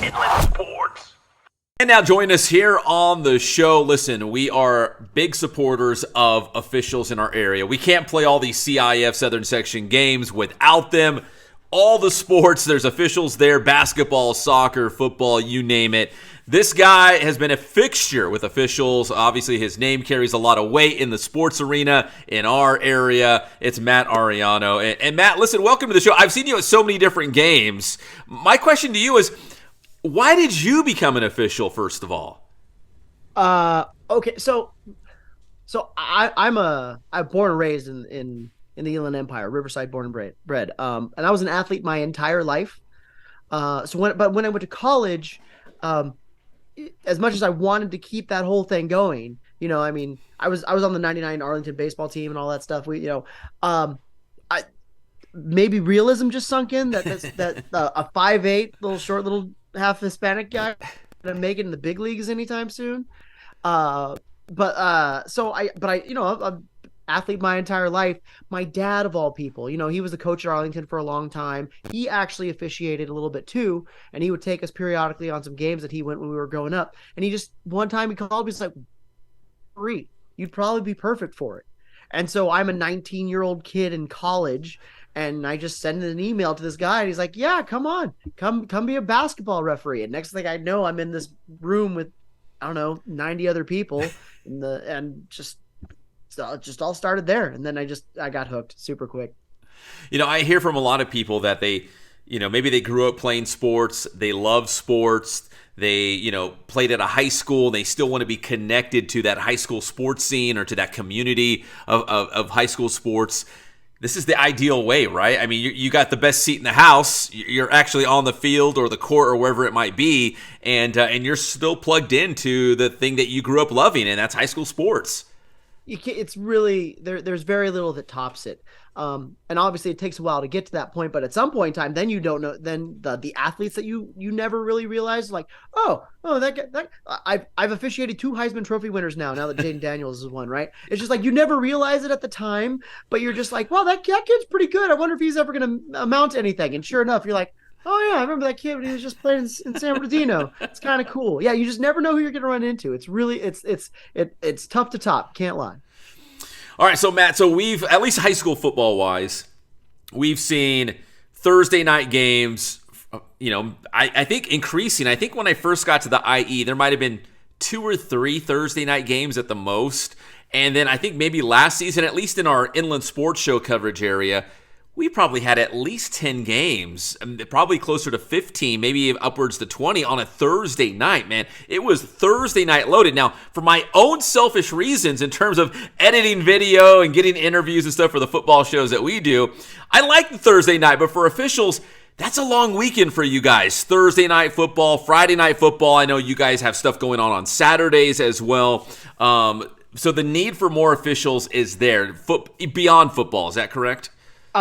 Inland Sports. And now join us here on the show. Listen, we are big supporters of officials in our area. We can't play all these CIF Southern Section games without them. All the sports, there's officials there, basketball, soccer, football, you name it. This guy has been a fixture with officials. Obviously, his name carries a lot of weight in the sports arena in our area. It's Matt Arellano. And Matt, listen, welcome to the show. I've seen you at so many different games. My question to you is, why did you become an official, first of all? Okay, so I'm born and raised in the Inland Empire, Riverside, born and bred. And I was an athlete my entire life. When I went to college, as much as I wanted to keep that whole thing going, I was on the '99 Arlington baseball team and all that stuff. Maybe realism just sunk in that a 5'8" little half Hispanic guy gonna make it in the big leagues anytime soon. I'm athlete my entire life. My dad, of all people, he was the coach at Arlington for a long time. He actually officiated a little bit too, and he would take us periodically on some games that he went when we were growing up. And one time he called me, he's like, "You'd probably be perfect for it." And so I'm a 19-year-old kid in college, and I just send an email to this guy, and he's like, "Yeah, come on, come be a basketball referee." And next thing I know, I'm in this room with, I don't know, 90 other people, and just all started there. And then I got hooked super quick. I hear from a lot of people that they, maybe they grew up playing sports, they love sports, they, played at a high school, and they still want to be connected to that high school sports scene or to that community of high school sports. This is the ideal way, right? I mean, you got the best seat in the house. You're actually on the field or the court or wherever it might be, and you're still plugged into the thing that you grew up loving, and that's high school sports. It's really there's very little that tops it, and obviously it takes a while to get to that point. But at some point in time, then you don't know. Then the athletes that you never really realized, like, that guy, I've officiated 2 Heisman Trophy winners now that Jaden Daniels is one, right? It's just like you never realize it at the time, but you're just like, well, that kid's pretty good. I wonder if he's ever going to amount to anything. And sure enough, you're like, oh yeah, I remember that kid when he was just playing in San Bernardino. It's kind of cool. Yeah, you just never know who you're going to run into. It's really it's tough to top. Can't lie. All right, so Matt, we've, at least high school football wise, we've seen Thursday night games. I think increasing. I think when I first got to the IE, there might have been 2 or 3 Thursday night games at the most. And then I think maybe last season, at least in our Inland Sports Show coverage area, we probably had at least 10 games, probably closer to 15, maybe upwards to 20 on a Thursday night, man. It was Thursday night loaded. Now, for my own selfish reasons in terms of editing video and getting interviews and stuff for the football shows that we do, I like the Thursday night, but for officials, that's a long weekend for you guys. Thursday night football, Friday night football. I know you guys have stuff going on Saturdays as well. So the need for more officials is there beyond football. Is that correct?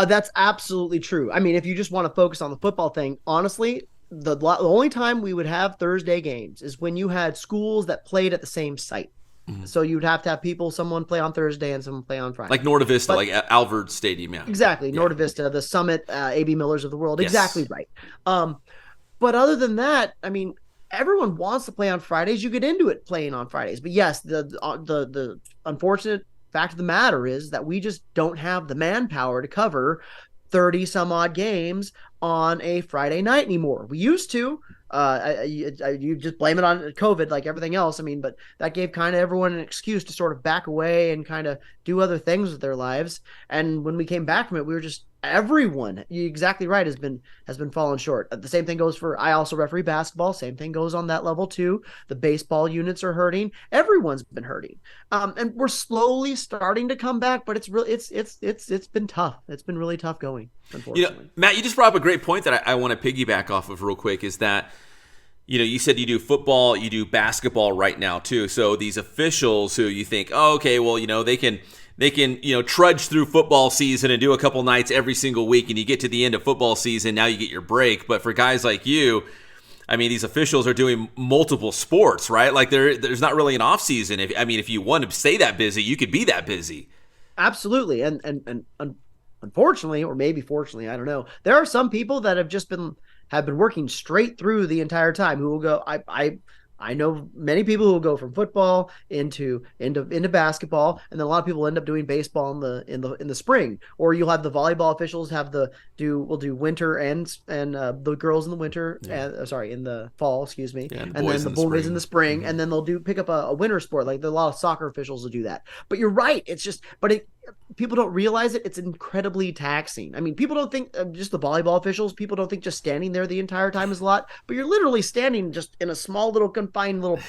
That's absolutely true. I mean, if you just want to focus on the football thing, honestly, the only time we would have Thursday games is when you had schools that played at the same site. Mm-hmm. So you'd have to have someone play on Thursday and someone play on Friday. Like Norta Vista, like Alvord Stadium, yeah. Exactly, yeah. Norta Vista, the Summit, A.B. Millers of the world. Yes. Exactly right. But other than that, I mean, everyone wants to play on Fridays. You get into it playing on Fridays. But yes, the unfortunate fact of the matter is that we just don't have the manpower to cover 30 some odd games on a Friday night anymore. We used to. You just blame it on COVID like everything else. I mean, but that gave kind of everyone an excuse to sort of back away and kind of do other things with their lives. And when we came back from it, we were just everyone. You're exactly right. Has been falling short. The same thing goes for. I also referee basketball. Same thing goes on that level too. The baseball units are hurting. Everyone's been hurting, and we're slowly starting to come back. But it's really it's been tough. It's been really tough going. Unfortunately, Matt, you just brought up a great point that I want to piggyback off of real quick. Is that you said you do football, you do basketball right now too. So these officials who you think, oh, okay, well, they can trudge through football season and do a couple nights every single week, and you get to the end of football season, now you get your break. But for guys like you, I mean, these officials are doing multiple sports, right? Like there's not really an off season. If you want to stay that busy, you could be that busy. Absolutely, and unfortunately, or maybe fortunately, I don't know. There are some people that have just been have been working straight through the entire time who will go. I know many people who will go from football into basketball, and then a lot of people end up doing baseball in the spring. Or you'll have the volleyball officials have the do will do winter and the girls in the winter, sorry, in the fall, excuse me, Yeah, and then the boys in the spring, and then they'll do pick up a winter sport. Like a lot of soccer officials will do that. But you're right, it's just but it people don't realize it. It's incredibly taxing. I mean, people don't think just the volleyball officials. People don't think just standing there the entire time is a lot, but you're literally standing just in a small little confined little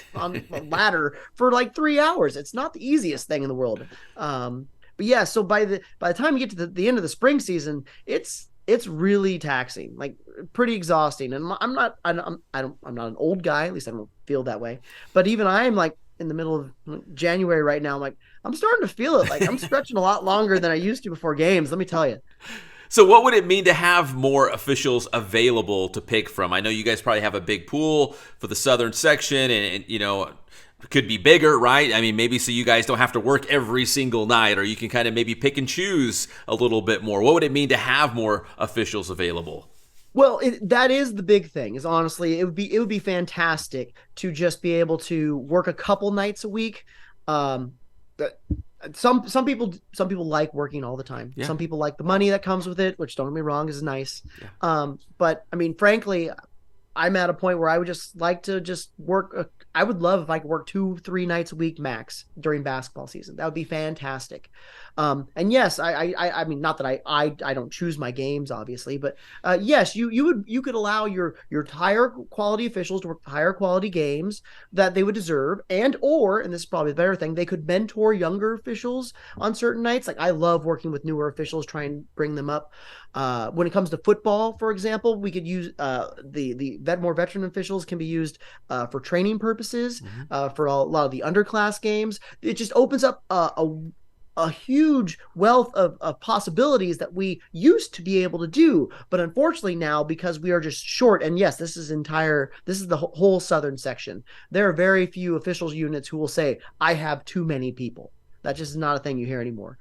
ladder for like 3 hours. It's not the easiest thing in the world. But yeah, so by the time you get to the end of the spring season, it's really taxing, like pretty exhausting. And I'm not an old guy. At least I don't feel that way. But even I'm like in the middle of January right now. I'm like, I'm starting to feel it. Like I'm stretching a lot longer than I used to before games. Let me tell you. So what would it mean to have more officials available to pick from? I know you guys probably have a big pool for the southern section, and it could be bigger, right? I mean, maybe so you guys don't have to work every single night, or you can kind of maybe pick and choose a little bit more. What would it mean to have more officials available? Well, that is the big thing. Is honestly, it would be fantastic to just be able to work a couple nights a week. Um, some people like working all the time. Yeah. Some people like the money that comes with it, which don't get me wrong is nice. Yeah. But I mean, frankly, I'm at a point where I would just like to just work. I would love if I could work 2-3 nights a week max during basketball season. That would be fantastic. And yes, I mean, not that I don't choose my games, obviously, but yes, you could allow your higher quality officials to work higher quality games that they would deserve, and this is probably the better thing, they could mentor younger officials on certain nights. Like I love working with newer officials, try and bring them up. When it comes to football, for example, we could use more veteran officials can be used for training purposes, for a lot of the underclass games. It just opens up a huge wealth of possibilities that we used to be able to do, but unfortunately now, because we are just short, and yes, this is the whole southern section, there are very few officials units who will say I have too many people. That just is not a thing you hear anymore.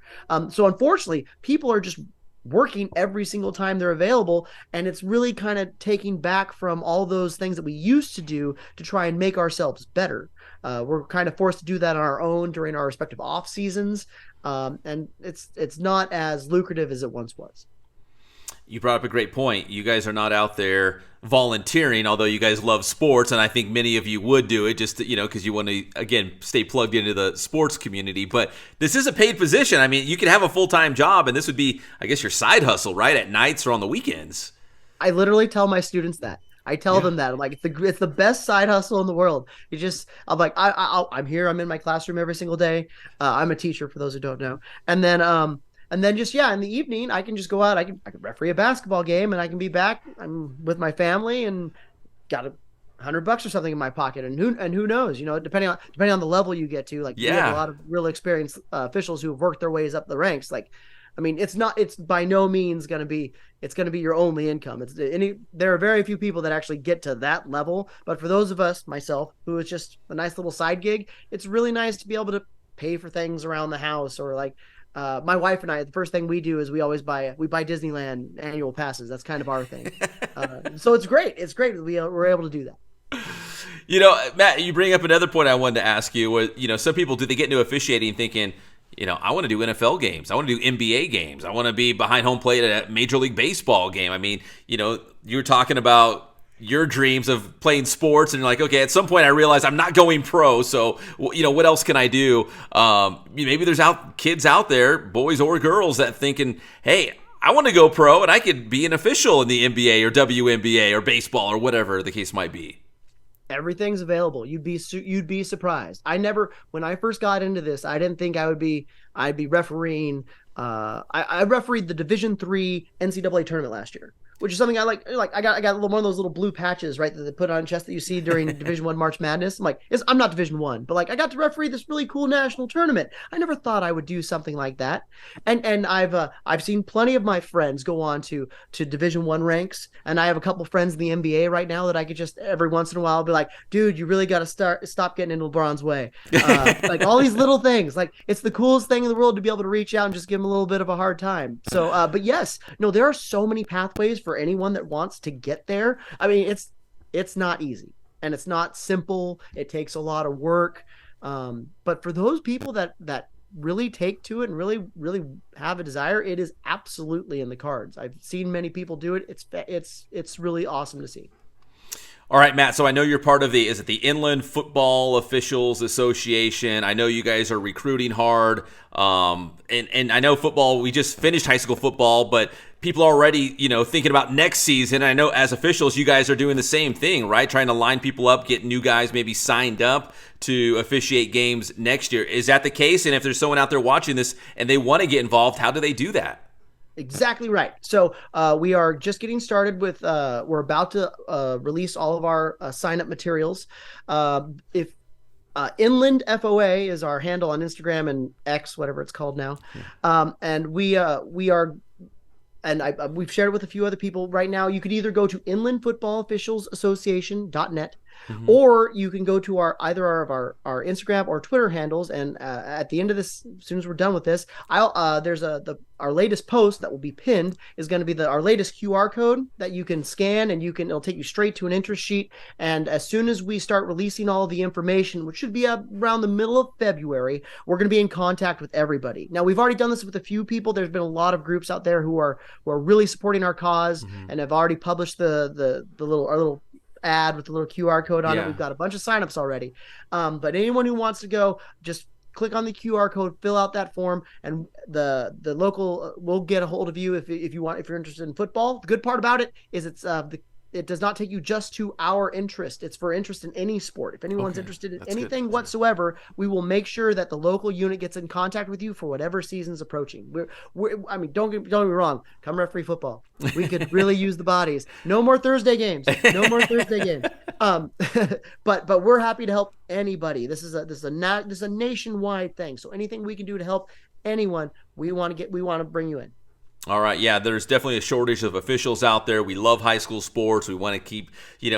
So unfortunately, people are just working every single time they're available, and it's really kind of taking back from all those things that we used to do to try and make ourselves better. We're kind of forced to do that on our own during our respective off seasons, and it's not as lucrative as it once was. You brought up a great point. You guys are not out there volunteering, although you guys love sports, and I think many of you would do it just because you want to, again, stay plugged into the sports community. But this is a paid position. I mean, you could have a full-time job, and this would be, I guess, your side hustle, right, at nights or on the weekends. I literally tell my students that. I tell them that. I'm like, it's the best side hustle in the world. I'm like, I'm here. I'm in my classroom every single day. I'm a teacher, for those who don't know. And then just, yeah, in the evening, I can just go out. I can referee a basketball game, and I can be back. I'm with my family and got $100 or something in my pocket. And who knows, depending on the level you get to, like, we have a lot of real experienced officials who have worked their ways up the ranks. Like, I mean, it's by no means going to be your only income. There are very few people that actually get to that level. But for those of us, myself, who is just a nice little side gig, it's really nice to be able to pay for things around the house, or like, my wife and I, the first thing we do is we buy Disneyland annual passes. That's kind of our thing. So it's great. It's great that we're able to do that. Matt, you bring up another point I wanted to ask you. Where, some people, do they get into officiating thinking, I want to do NFL games. I want to do NBA games. I want to be behind home plate at a Major League Baseball game. I mean, you were talking about your dreams of playing sports, and you're like, okay, at some point I realized I'm not going pro, so what else can I do? Maybe there's kids out there, boys or girls, that thinking, hey, I want to go pro and I could be an official in the NBA or WNBA or baseball or whatever the case might be. Everything's available. You'd be surprised. When I first got into this, I didn't think I'd be refereeing. I refereed the Division III NCAA tournament last year, which is something I like. I got one of those little blue patches, right, that they put on chest that you see during Division I March Madness. I'm not Division I, but like I got to referee this really cool national tournament. I never thought I would do something like that. And I've seen plenty of my friends go on to Division I ranks, and I have a couple friends in the NBA right now that I could just every once in a while be like, dude, you really got to stop getting into LeBron's way. Like all these little things. Like it's the coolest thing in the world to be able to reach out and just give him a little bit of a hard time. So, but yes, no, there are so many pathways for anyone that wants to get there. I mean, it's not easy and it's not simple. It takes a lot of work. But for those people that really take to it and really have a desire, it is absolutely in the cards. I've seen many people do it. It's really awesome to see. All right, Matt, so I know you're part of the Inland Football Officials Association. I know you guys are recruiting hard. And I know football, we just finished high school football, but people are already, thinking about next season. I know as officials, you guys are doing the same thing, right? Trying to line people up, get new guys maybe signed up to officiate games next year. Is that the case? And if there's someone out there watching this and they want to get involved, how do they do that? Exactly right. So we are just getting started with, we're about to release all of our sign-up materials. If Inland FOA is our handle on Instagram and X, whatever it's called now. And we are, and we've shared it with a few other people right now. You could either go to inlandfootballofficialsassociation.net, or you can go to either of our Instagram or Twitter handles. And at the end of this, as soon as we're done with this, there's our latest post that will be pinned is going to be our latest QR code that you can scan, and it'll take you straight to an interest sheet. And as soon as we start releasing all the information, which should be around the middle of February, we're going to be in contact with everybody. Now, we've already done this with a few people. There's been a lot of groups out there who are really supporting our cause and have already published our little ad with the little QR code on it. We've got a bunch of signups already. But anyone who wants to go, just click on the QR code, fill out that form, and the local will get a hold of you if you're interested in football. The good part about it is it does not take you just to our interest. It's for interest in any sport. If anyone's interested in anything whatsoever, we will make sure that the local unit gets in contact with you for whatever season's approaching. I mean, don't get me wrong. Come referee football. We could really use the bodies. No more Thursday games. But we're happy to help anybody. This is a nationwide thing. So anything we can do to help anyone, we want to bring you in. All right, yeah, there's definitely a shortage of officials out there. We love high school sports. We want to keep,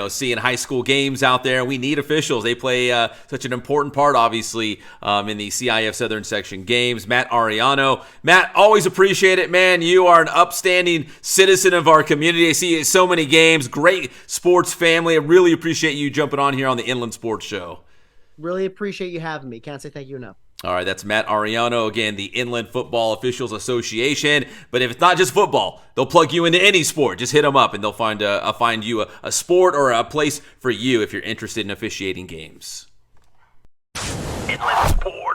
seeing high school games out there. We need officials. They play such an important part, obviously, in the CIF Southern Section games. Matt Arellano. Matt, always appreciate it, man. You are an upstanding citizen of our community. I see so many games. Great sports family. I really appreciate you jumping on here on the Inland Sports Show. Really appreciate you having me. Can't say thank you enough. All right, that's Matt Arellano, again, the Inland Football Officials Association. But if it's not just football, they'll plug you into any sport. Just hit them up, and they'll find you a sport or a place for you if you're interested in officiating games. Inland Sports.